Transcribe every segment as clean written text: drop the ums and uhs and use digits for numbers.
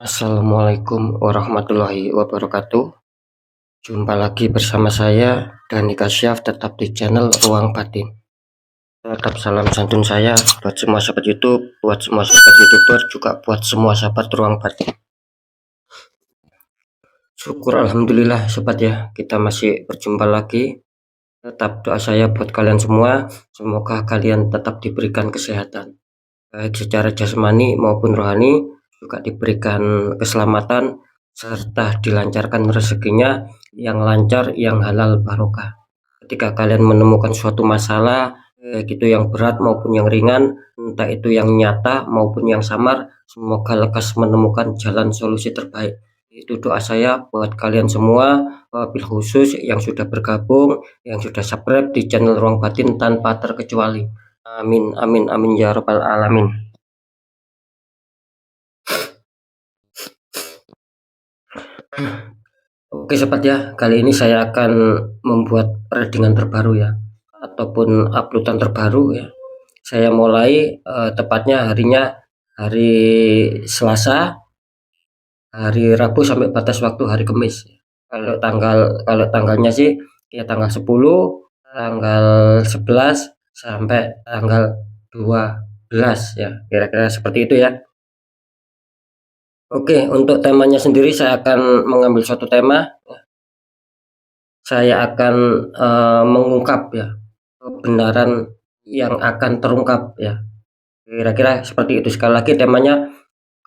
Assalamualaikum warahmatullahi wabarakatuh. Jumpa lagi bersama saya Dani Kasyaf, tetap di channel Ruang Batin. Tetap salam santun saya buat semua sahabat YouTube, buat semua sahabat YouTuber, juga buat semua sahabat Ruang Batin. Syukur alhamdulillah sobat ya, kita masih berjumpa lagi. Tetap doa saya buat kalian semua, semoga kalian tetap diberikan kesehatan, baik secara jasmani maupun rohani, juga diberikan keselamatan serta dilancarkan rezekinya yang lancar, yang halal barokah. Ketika kalian menemukan suatu masalah, baik itu yang berat maupun yang ringan, entah itu yang nyata maupun yang samar, semoga lekas menemukan jalan solusi terbaik. Itu doa saya buat kalian semua, wabil khusus yang sudah bergabung, yang sudah subscribe di channel Ruang Batin tanpa terkecuali. Amin, amin, amin ya rabbal alamin. Oke sobat ya, kali ini saya akan membuat readingan terbaru ya, ataupun uploadan terbaru ya. Saya mulai tepatnya harinya hari Selasa, hari Rabu sampai batas waktu hari Kamis. Kalau tanggalnya sih ya tanggal 10, tanggal 11 sampai tanggal 12 ya. Kira-kira seperti itu ya. Oke, untuk temanya sendiri saya akan mengambil suatu tema. Saya akan mengungkap ya kebenaran yang akan terungkap ya. Kira-kira seperti itu. Sekali lagi temanya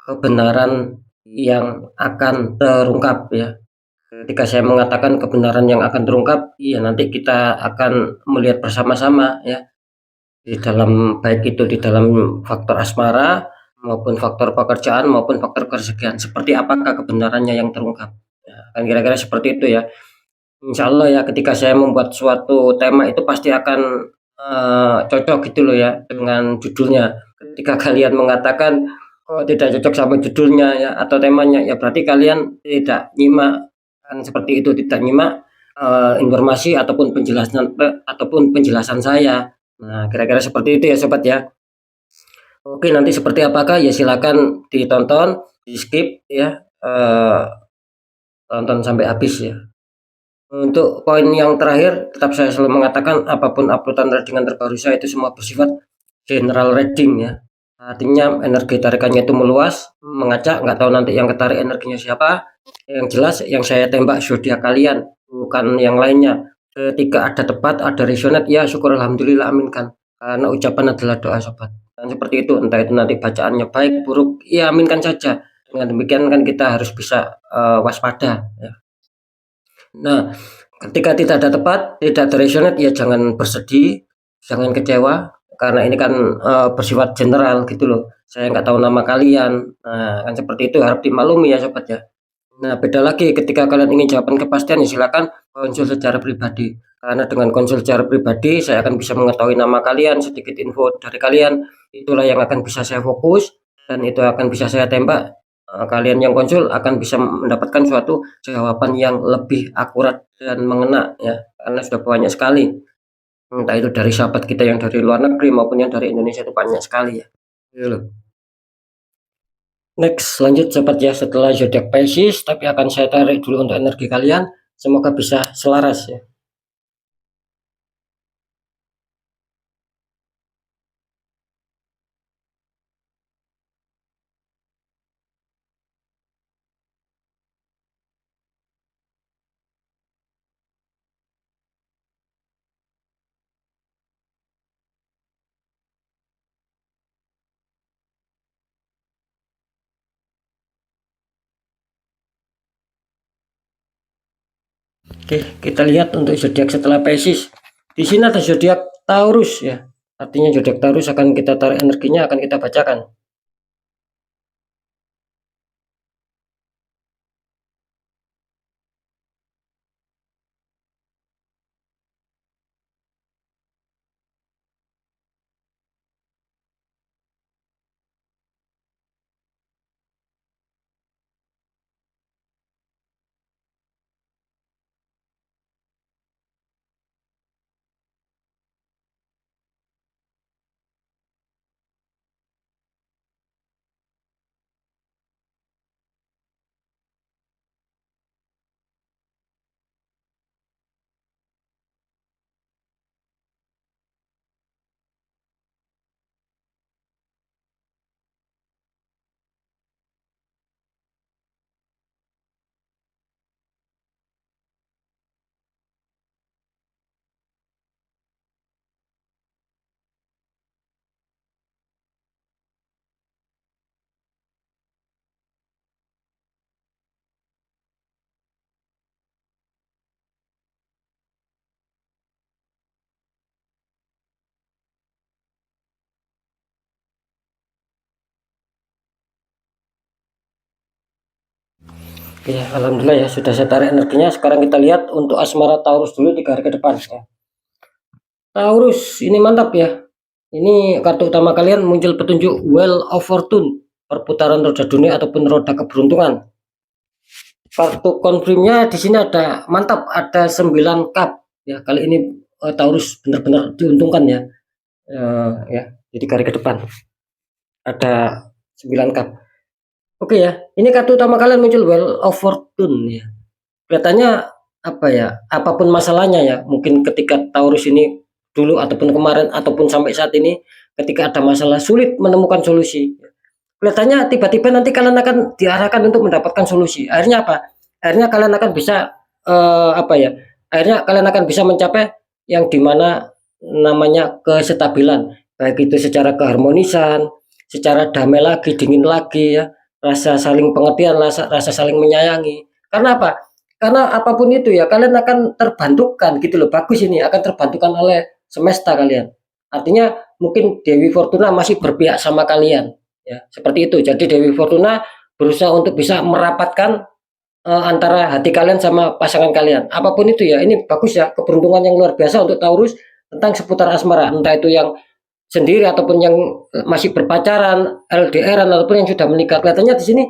kebenaran yang akan terungkap ya. Ketika saya mengatakan kebenaran yang akan terungkap, ya nanti kita akan melihat bersama-sama ya, di dalam baik itu di dalam faktor asmara maupun faktor pekerjaan maupun faktor kerezekian, seperti apakah kebenarannya yang terungkap ya, kan kira-kira seperti itu ya. Insya Allah ya, ketika saya membuat suatu tema itu pasti akan cocok gitu loh ya dengan judulnya. Ketika kalian mengatakan kok tidak cocok sama judulnya ya atau temanya, ya berarti kalian tidak nyimak, kan seperti itu, tidak nyimak informasi ataupun penjelasan saya. Nah, kira-kira seperti itu ya sobat ya. Oke, nanti seperti apakah ya silakan ditonton, di skip ya, tonton sampai habis ya. Untuk poin yang terakhir, tetap saya selalu mengatakan apapun uploadan readingan terbaru saya itu semua bersifat general reading ya. Artinya energi tarikannya itu meluas, mengacak, nggak tahu nanti yang ketarik energinya siapa. Yang jelas yang saya tembak zodiak kalian, bukan yang lainnya. Ketika ada tepat, ada resonate, ya syukur alhamdulillah, aminkan. Karena ucapan adalah doa sobat. Dan seperti itu, entah itu nanti bacaannya baik, buruk, ya aminkan saja. Dengan demikian kan kita harus bisa waspada ya. Nah, ketika tidak ada tepat, tidak ada resonate, ya jangan bersedih, jangan kecewa, karena ini kan bersifat general gitu loh. Saya nggak tahu nama kalian, nah kan seperti itu, harap dimaklumi ya sobat ya. Nah, beda lagi ketika kalian ingin jawaban kepastian, ya silakan konsul secara pribadi. Karena dengan konsul secara pribadi, saya akan bisa mengetahui nama kalian, sedikit info dari kalian. Itulah yang akan bisa saya fokus, dan itu akan bisa saya tembak. Kalian yang konsul akan bisa mendapatkan suatu jawaban yang lebih akurat dan mengena ya, karena sudah banyak sekali. Entah itu dari sahabat kita yang dari luar negeri maupun yang dari Indonesia, itu banyak sekali ya. Gitu loh. Next, lanjut sobat ya, setelah zodiak Pisces, tapi akan saya tarik dulu untuk energi kalian, semoga bisa selaras ya. Oke, kita lihat untuk zodiak setelah Pisces. Di sini ada zodiak Taurus ya. Artinya zodiak Taurus akan kita tarik energinya, akan kita bacakan. Oke, alhamdulillah ya sudah saya tarik energinya. Sekarang kita lihat untuk asmara Taurus dulu 3 hari ke depan ya. Taurus ini mantap ya. Ini kartu utama kalian muncul petunjuk Wheel of Fortune, perputaran roda dunia ataupun roda keberuntungan. Kartu konfirmnya di sini ada mantap, ada 9 cup ya. Kali ini Taurus benar-benar diuntungkan ya. Ya, jadi hari ke depan ada 9 cup. Oke ya, ini kartu utama kalian muncul Wheel of Fortune ya. Kelihatannya apa ya, apapun masalahnya ya, mungkin ketika Taurus ini dulu ataupun kemarin ataupun sampai saat ini, ketika ada masalah sulit menemukan solusi. Kelihatannya tiba-tiba nanti kalian akan diarahkan untuk mendapatkan solusi. Akhirnya apa? Akhirnya kalian akan bisa apa ya? Akhirnya kalian akan bisa mencapai yang dimana namanya kestabilan, baik itu secara keharmonisan, secara damai lagi, dingin lagi ya, rasa saling pengertian, rasa saling menyayangi. Karena apa? Karena apapun itu ya, kalian akan terbantukan gitu loh. Bagus ini akan terbantukan oleh semesta kalian. Artinya mungkin Dewi Fortuna masih berpihak sama kalian ya, seperti itu. Jadi Dewi Fortuna berusaha untuk bisa merapatkan antara hati kalian sama pasangan kalian. Apapun itu ya, ini bagus ya, keberuntungan yang luar biasa untuk Taurus tentang seputar asmara, entah itu yang sendiri ataupun yang masih berpacaran, LDRan ataupun yang sudah menikah. Kelihatannya di sini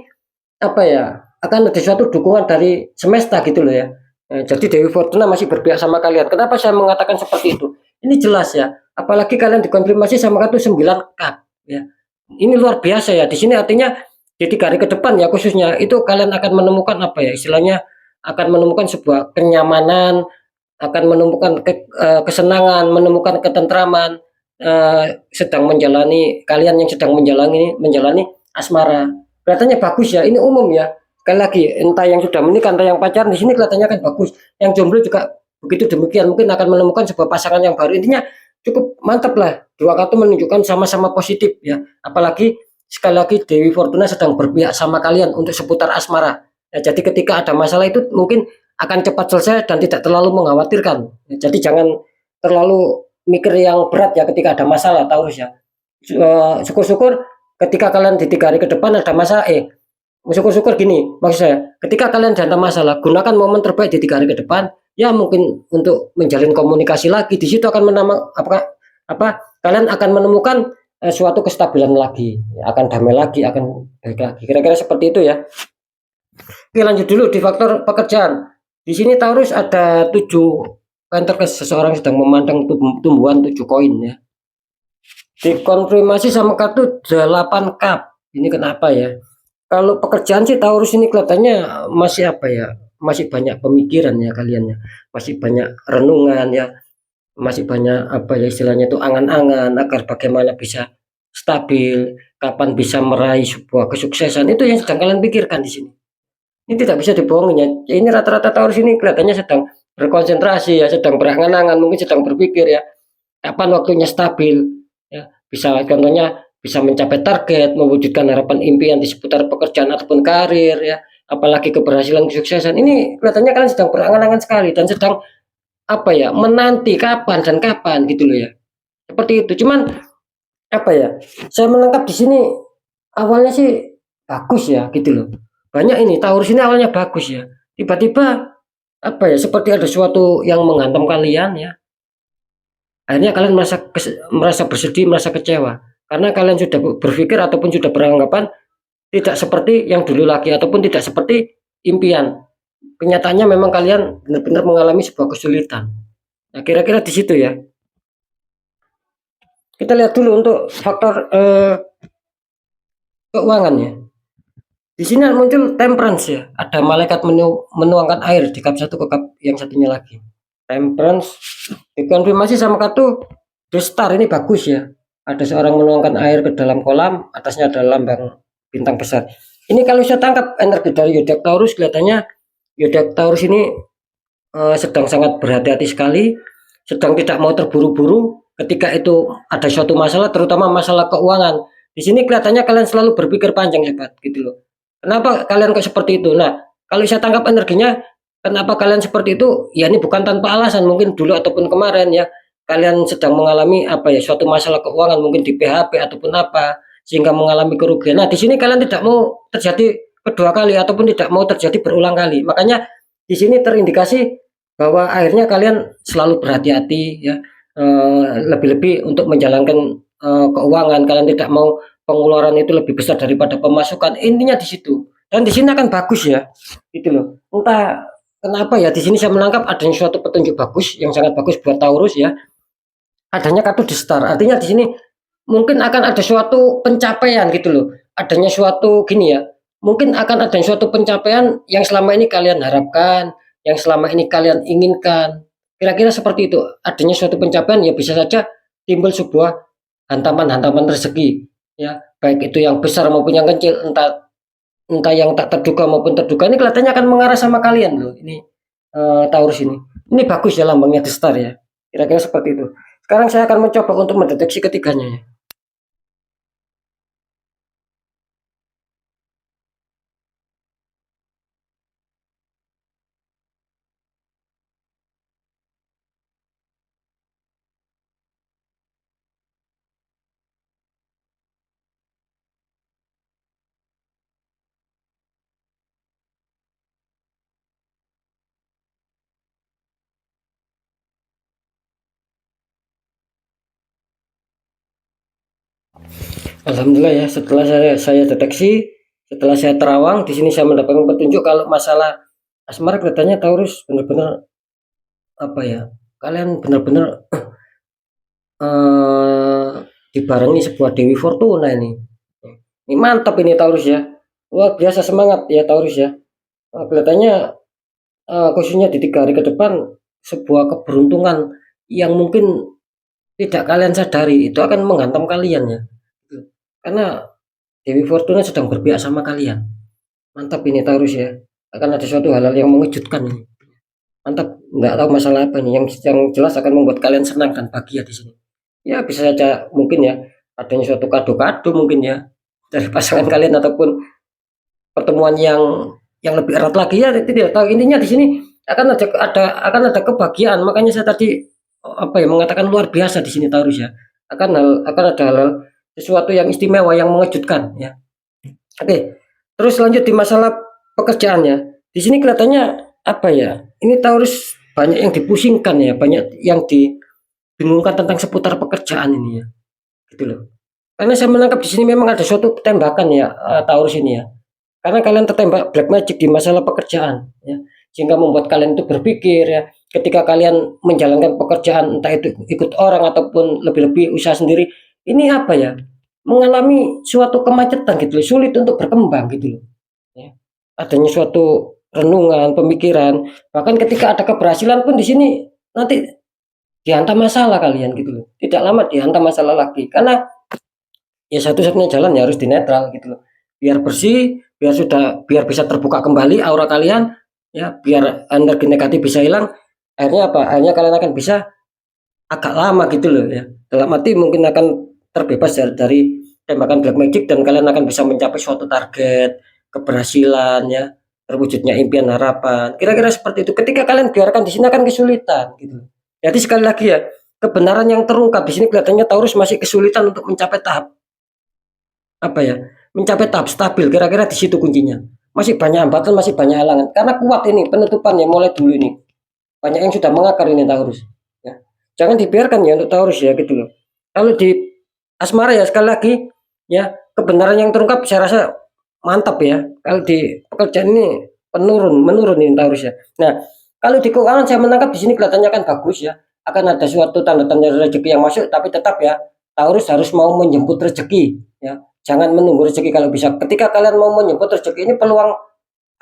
apa ya, akan ada suatu dukungan dari semesta gitu loh ya. Jadi Dewi Fortuna masih berpihak sama kalian. Kenapa saya mengatakan seperti itu? Ini jelas ya, apalagi kalian dikonfirmasi sama kartu 9 cup ya. Ini luar biasa ya. Di sini artinya di 3 hari ke depan ya khususnya itu kalian akan menemukan apa ya, istilahnya akan menemukan sebuah kenyamanan, akan menemukan kesenangan, menemukan ketentraman, sedang menjalani, kalian yang sedang menjalani asmara. Kelihatannya bagus ya, ini umum ya. Sekali lagi, entah yang sudah menikah, entah yang pacaran, di sini kelihatannya kan bagus. Yang jomblo juga begitu demikian, mungkin akan menemukan sebuah pasangan yang baru. Intinya cukup mantap lah. Dua kartu menunjukkan sama-sama positif ya. Apalagi sekali lagi Dewi Fortuna sedang berpihak sama kalian untuk seputar asmara. Ya, jadi ketika ada masalah itu mungkin akan cepat selesai dan tidak terlalu mengkhawatirkan. Ya, jadi jangan terlalu mikir yang berat ya ketika ada masalah, Taurus ya. Syukur-syukur ketika kalian di 3 hari ke depan ada masalah, syukur-syukur gini, maksud saya, ketika kalian ada masalah, gunakan momen terbaik di 3 hari ke depan, ya mungkin untuk menjalin komunikasi lagi. Di situ akan kalian akan menemukan suatu kestabilan lagi, akan damai lagi, akan baik lagi. Kira-kira seperti itu ya. Oke, lanjut dulu di faktor pekerjaan. Di sini Taurus ada 7 Pentakles, seseorang sedang memandang tumbuhan 7 koin ya. Dikonfirmasi sama kartu 8 cup. Ini kenapa ya? Kalau pekerjaan sih Taurus ini kelihatannya masih apa ya? Masih banyak pemikiran ya kalian ya. Masih banyak renungan ya. Masih banyak apa ya istilahnya itu angan-angan agar bagaimana bisa stabil, kapan bisa meraih sebuah kesuksesan. Itu yang sedang kalian pikirkan di sini. Ini tidak bisa dibohongin ya. Ini rata-rata Taurus ini kelihatannya sedang berkonsentrasi ya, sedang berangan-angan, mungkin sedang berpikir ya, kapan waktunya stabil ya. Bisa contohnya bisa mencapai target, mewujudkan harapan impian di seputar pekerjaan ataupun karir ya, apalagi keberhasilan kesuksesan. Ini kelihatannya kalian sedang berangan-angan sekali dan sedang apa ya, menanti kapan dan kapan gitu loh ya. Seperti itu. Cuman apa ya? Saya menangkap di sini awalnya sih bagus ya gitu loh. Banyak ini Taurus ini awalnya bagus ya. Tiba-tiba apa ya, seperti ada sesuatu yang menghantam kalian ya. Akhirnya kalian merasa bersedih, merasa kecewa karena kalian sudah berpikir ataupun sudah beranggapan tidak seperti yang dulu lagi ataupun tidak seperti impian. Kenyataannya memang kalian benar-benar mengalami sebuah kesulitan. Nah, kira-kira di situ ya. Kita lihat dulu untuk faktor keuangan ya. Di sini muncul temperance ya. Ada malaikat menuangkan air di kap satu ke kap yang satunya lagi. Temperance dikonfirmasi sama kartu The Star, ini bagus ya. Ada seorang menuangkan air ke dalam kolam, atasnya ada lambang bintang besar. Ini kalau saya tangkap energi dari zodiak Taurus, kelihatannya zodiak Taurus ini sedang sangat berhati-hati sekali, sedang tidak mau terburu-buru ketika itu ada suatu masalah, terutama masalah keuangan. Di sini kelihatannya kalian selalu berpikir panjang hebat gitu loh. Kenapa kalian kok seperti itu? Nah, kalau saya tangkap energinya, kenapa kalian seperti itu? Ya ini bukan tanpa alasan, mungkin dulu ataupun kemarin ya kalian sedang mengalami apa ya, suatu masalah keuangan, mungkin di PHP ataupun apa, sehingga mengalami kerugian. Nah, di sini kalian tidak mau terjadi kedua kali ataupun tidak mau terjadi berulang kali. Makanya di sini terindikasi bahwa akhirnya kalian selalu berhati-hati ya, lebih-lebih untuk menjalankan keuangan, kalian tidak mau pengeluaran itu lebih besar daripada pemasukan. Intinya di situ. Dan di sini akan bagus ya, gitu loh. Entah kenapa ya, di sini saya menangkap adanya suatu petunjuk bagus yang sangat bagus buat Taurus ya. Adanya kartu di Star. Artinya di sini mungkin akan ada suatu pencapaian gitu loh. Adanya suatu gini ya. Mungkin akan ada suatu pencapaian yang selama ini kalian harapkan, yang selama ini kalian inginkan. Kira-kira seperti itu. Adanya suatu pencapaian ya bisa saja timbul sebuah hantaman-hantaman rezeki ya, baik itu yang besar maupun yang kecil, entah entah yang tak terduga maupun terduga, ini kelihatannya akan mengarah sama kalian loh ini, Taurus ini. Ini bagus ya lambangnya The Star ya, kira-kira seperti itu. Sekarang saya akan mencoba untuk mendeteksi ketiganya ya. Alhamdulillah ya, setelah saya deteksi, setelah saya terawang, di sini saya mendapatkan petunjuk kalau masalah asmara kelihatannya Taurus benar-benar apa ya, kalian benar-benar eh, dibarengi sebuah Dewi Fortuna ini. Ini mantap ini Taurus ya. Luar biasa semangat ya Taurus ya. Kelihatannya khususnya di 3 hari ke depan sebuah keberuntungan yang mungkin tidak kalian sadari itu akan menghantam kalian ya. Karena Dewi Fortuna sedang berpihak sama kalian. Mantap ini Taurus ya. Akan ada suatu hal-hal yang mengejutkan ini. Mantap, nggak tahu masalah apa ini yang jelas akan membuat kalian senang dan bahagia di sini. Ya bisa saja mungkin ya adanya suatu kado-kado mungkin ya dari pasangan kalian ataupun pertemuan yang lebih erat lagi ya tidak tahu, intinya di sini akan ada kebahagiaan. Makanya saya tadi apa ya mengatakan luar biasa di sini Taurus ya, akan ada hal sesuatu yang istimewa yang mengejutkan ya. Oke, terus lanjut di masalah pekerjaannya, di sini kelihatannya apa ya, ini Taurus banyak yang dipusingkan ya, banyak yang dibingungkan tentang seputar pekerjaan ini ya, gitu loh. Karena saya menangkap di sini memang ada suatu tembakan ya, Taurus ini ya. Karena kalian tertembak black magic di masalah pekerjaan ya, sehingga membuat kalian itu berpikir ya, ketika kalian menjalankan pekerjaan entah itu ikut orang ataupun lebih-lebih usaha sendiri, ini apa ya, mengalami suatu kemacetan gitu loh, sulit untuk berkembang gitu loh ya. Adanya suatu renungan, pemikiran, bahkan ketika ada keberhasilan pun di sini nanti dihantam masalah kalian gitu loh. Tidak lama dihantam masalah lagi karena ya satu-satunya jalan ya harus dinetral gitu loh. Biar bersih, biar bisa terbuka kembali aura kalian ya, biar energi negatif bisa hilang. Akhirnya apa? Akhirnya kalian akan bisa agak lama gitu loh ya. Dalam arti mungkin akan terbebas dari tembakan black magic dan kalian akan bisa mencapai suatu target, keberhasilan ya, terwujudnya impian harapan. Kira-kira seperti itu. Ketika kalian biarkan di sini akan kesulitan gitu loh. Jadi sekali lagi ya, kebenaran yang terungkap di sini kelihatannya Taurus masih kesulitan untuk mencapai tahap apa ya, mencapai tahap stabil, kira-kira di situ kuncinya. Masih banyak hambatan, masih banyak halangan. Karena kuat ini penutupannya mulai dulu ini. Banyak yang sudah mengakar ini Taurus. Ya. Jangan dibiarkan ya untuk Taurus ya gitu loh. Kalau di asmara ya sekali lagi ya, kebenaran yang terungkap saya rasa mantap ya. Kalau di pekerjaan ini menurun ini Taurus ya. Nah, kalau di keuangan saya menangkap di sini kelihatannya kan bagus ya. Akan ada suatu tanda-tanda rezeki yang masuk, tapi tetap ya Taurus harus mau menjemput rezeki ya. Jangan menunggu rezeki kalau bisa. Ketika kalian mau menjemput rezeki ini peluang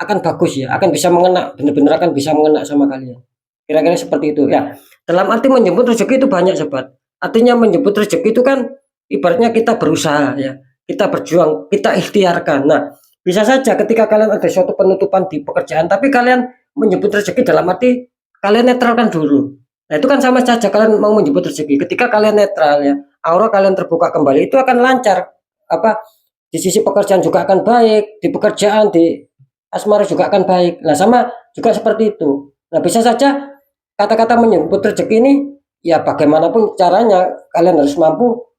akan bagus ya, akan bisa mengena, benar-benar akan bisa mengena sama kalian. Kira-kira seperti itu ya. Dalam arti menjemput rezeki itu banyak sobat. Artinya menjemput rezeki itu kan ibaratnya kita berusaha ya. Kita berjuang, kita ikhtiarkan. Nah, bisa saja ketika kalian ada suatu penutupan di pekerjaan, tapi kalian menjemput rezeki dalam arti kalian netralkan dulu. Nah, itu kan sama saja kalian mau menjemput rezeki. Ketika kalian netral ya, aura kalian terbuka kembali, itu akan lancar. Apa di sisi pekerjaan juga akan baik, di pekerjaan di asmara juga akan baik. Nah, sama juga seperti itu. Nah, bisa saja kata-kata menyebut rezeki ini ya bagaimanapun caranya kalian harus mampu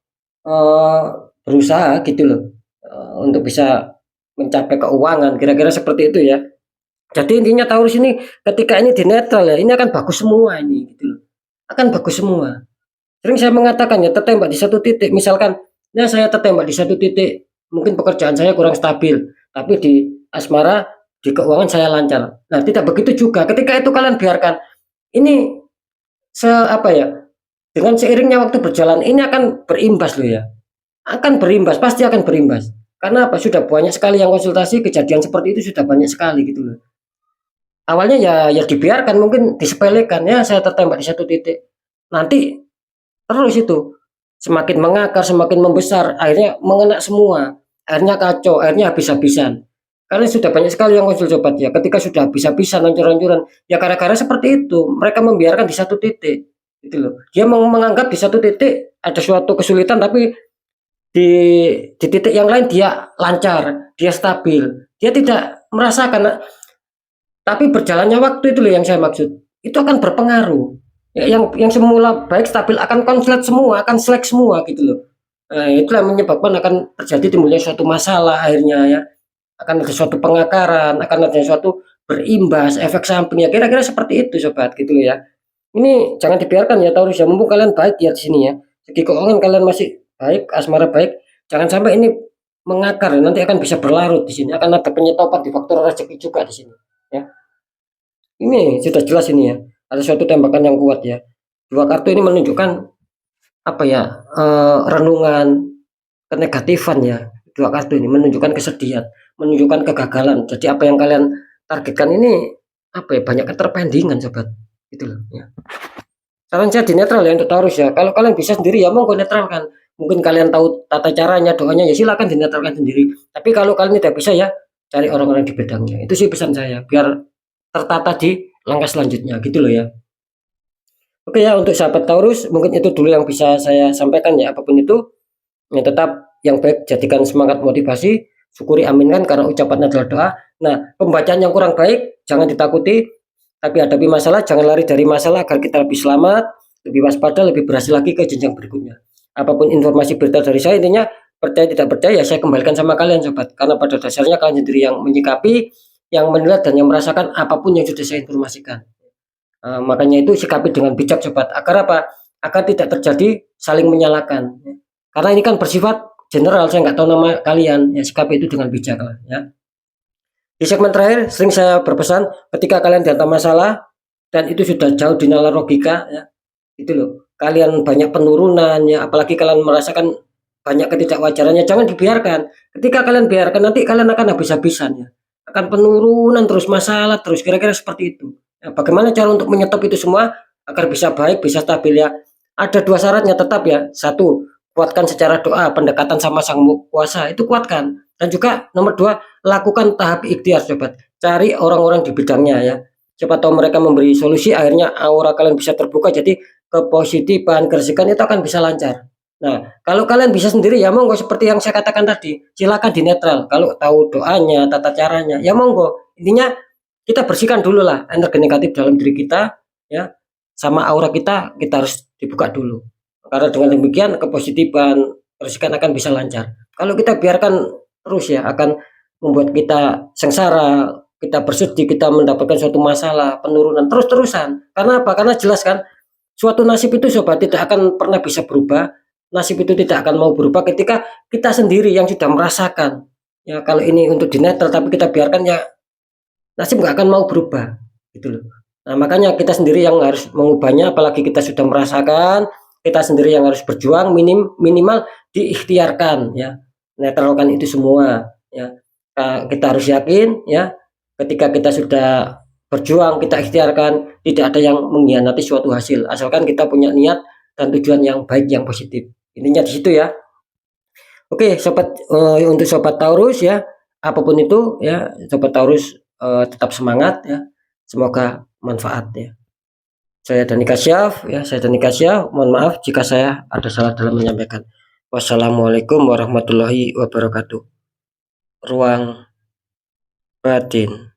berusaha gitu loh untuk bisa mencapai keuangan, kira-kira seperti itu ya. Jadi intinya Taurus ini ketika ini di netral ya, ini akan bagus semua ini gitu loh. Akan bagus semua. Sering saya mengatakan ya tertembak di satu titik, misalkan ya saya tertembak di satu titik, mungkin pekerjaan saya kurang stabil, tapi di asmara, di keuangan saya lancar. Nah, tidak begitu juga. Ketika itu kalian biarkan ini apa ya? Dengan seiringnya waktu berjalan ini akan berimbas loh ya. Akan berimbas, pasti akan berimbas. Karena apa? Sudah banyak sekali yang konsultasi kejadian seperti itu sudah banyak sekali gitu loh. Awalnya ya dibiarkan mungkin disepelekan ya saya tertembak di satu titik. Nanti terus itu semakin mengakar, semakin membesar, akhirnya mengena semua. Akhirnya kacau, akhirnya habis-habisan. Karena sudah banyak sekali yang konsul sobat ya. Ketika sudah habis-habisan, hancur-hancuran, ya gara-gara seperti itu, mereka membiarkan di satu titik. Gitu loh. Dia menganggap di satu titik ada suatu kesulitan tapi di titik yang lain dia lancar, dia stabil, dia tidak merasakan. Tapi berjalannya waktu itu loh yang saya maksud, itu akan berpengaruh. Ya, yang semula baik stabil akan konslet semua, akan selek semua gitu loh. Nah, itulah yang menyebabkan akan terjadi timbulnya suatu masalah akhirnya ya. Akan ada suatu pengakaran, akan ada suatu berimbas, efek samping ya. Kira-kira seperti itu sobat gitu loh ya. Ini jangan dibiarkan ya Taurus ya, mumpung kalian baik ya di sini ya. Segi keuangan kalian masih baik, asmara baik, jangan sampai ini mengakar, nanti akan bisa berlarut di sini, akan ada penyetopan di faktor rezeki juga di sini. Ya, ini sudah jelas ini ya, ada suatu tembakan yang kuat ya. Dua kartu ini menunjukkan apa ya, renungan kenegatifan ya. Dua kartu ini menunjukkan kesedihan, menunjukkan kegagalan. Jadi apa yang kalian targetkan ini apa ya, banyak keterpendingan sobat, gitu loh ya. Saran saya di netral ya untuk Taurus ya. Kalau kalian bisa sendiri ya monggo netralkan. Mungkin kalian tahu tata caranya, doanya ya silakan dinetralkan sendiri. Tapi kalau kalian tidak bisa ya cari orang-orang di bidangnya. Itu sih pesan saya biar tertata di langkah selanjutnya gitu loh ya. Oke ya untuk sahabat Taurus mungkin itu dulu yang bisa saya sampaikan ya, apapun itu ya tetap yang baik jadikan semangat motivasi, syukuri aminkan karena ucapan adalah doa. Nah, pembacaan yang kurang baik jangan ditakuti, tapi hadapi masalah, jangan lari dari masalah agar kita lebih selamat, lebih waspada, lebih berhasil lagi ke jenjang berikutnya. Apapun informasi berita dari saya intinya percaya tidak percaya saya kembalikan sama kalian sobat, karena pada dasarnya kalian sendiri yang menyikapi, yang menilai dan yang merasakan apapun yang sudah saya informasikan. Makanya itu sikapi dengan bijak sobat, agar apa? Agar tidak terjadi saling menyalahkan. Karena ini kan bersifat general, saya nggak tahu nama kalian, ya sikapi itu dengan bijak lah ya. Di segmen terakhir sering saya berpesan ketika kalian dihantam masalah dan itu sudah jauh di nalar logika ya, itu loh. Kalian banyak penurunan ya, apalagi kalian merasakan banyak ketidakwajarannya, jangan dibiarkan. Ketika kalian biarkan nanti kalian akan habis-habisan ya. Akan penurunan terus masalah terus kira-kira seperti itu. Ya, bagaimana cara untuk menyetop itu semua agar bisa baik, bisa stabil ya? Ada dua syaratnya tetap ya. Satu, kuatkan secara doa, pendekatan sama sang kuasa itu kuatkan. Dan juga nomor dua, lakukan tahap ikhtiar sobat. Cari orang-orang di bidangnya ya. Siapa tahu mereka memberi solusi, akhirnya aura kalian bisa terbuka, jadi kepositifan, keresikan itu akan bisa lancar. Nah, kalau kalian bisa sendiri ya monggo seperti yang saya katakan tadi, silakan di netral. Kalau tahu doanya, tata caranya, ya monggo. Intinya kita bersihkan dulu lah energi negatif dalam diri kita ya, sama aura kita harus dibuka dulu. Karena dengan demikian kepositifan, keresikan akan bisa lancar. Kalau kita biarkan terus ya akan membuat kita sengsara, kita bersedih, kita mendapatkan suatu masalah, penurunan terus-terusan. Karena apa? Karena jelas kan suatu nasib itu sobat tidak akan pernah bisa berubah. Nasib itu tidak akan mau berubah ketika kita sendiri yang sudah merasakan. Ya kalau ini untuk di netral tapi kita biarkan ya nasib nggak akan mau berubah gitu loh. Nah, makanya kita sendiri yang harus mengubahnya, apalagi kita sudah merasakan, kita sendiri yang harus berjuang, minimal diikhtiarkan ya. Netralkan itu semua ya. Kita harus yakin ya, ketika kita sudah berjuang, kita ikhtiarkan, tidak ada yang mengkhianati suatu hasil, asalkan kita punya niat dan tujuan yang baik, yang positif. Intinya di situ ya. Oke, sobat, untuk sobat Taurus ya, apapun itu ya, sobat Taurus tetap semangat ya. Semoga manfaat ya. Saya Dani Kasyaf, mohon maaf jika saya ada salah dalam menyampaikan. Wassalamualaikum warahmatullahi wabarakatuh. Ruang batin.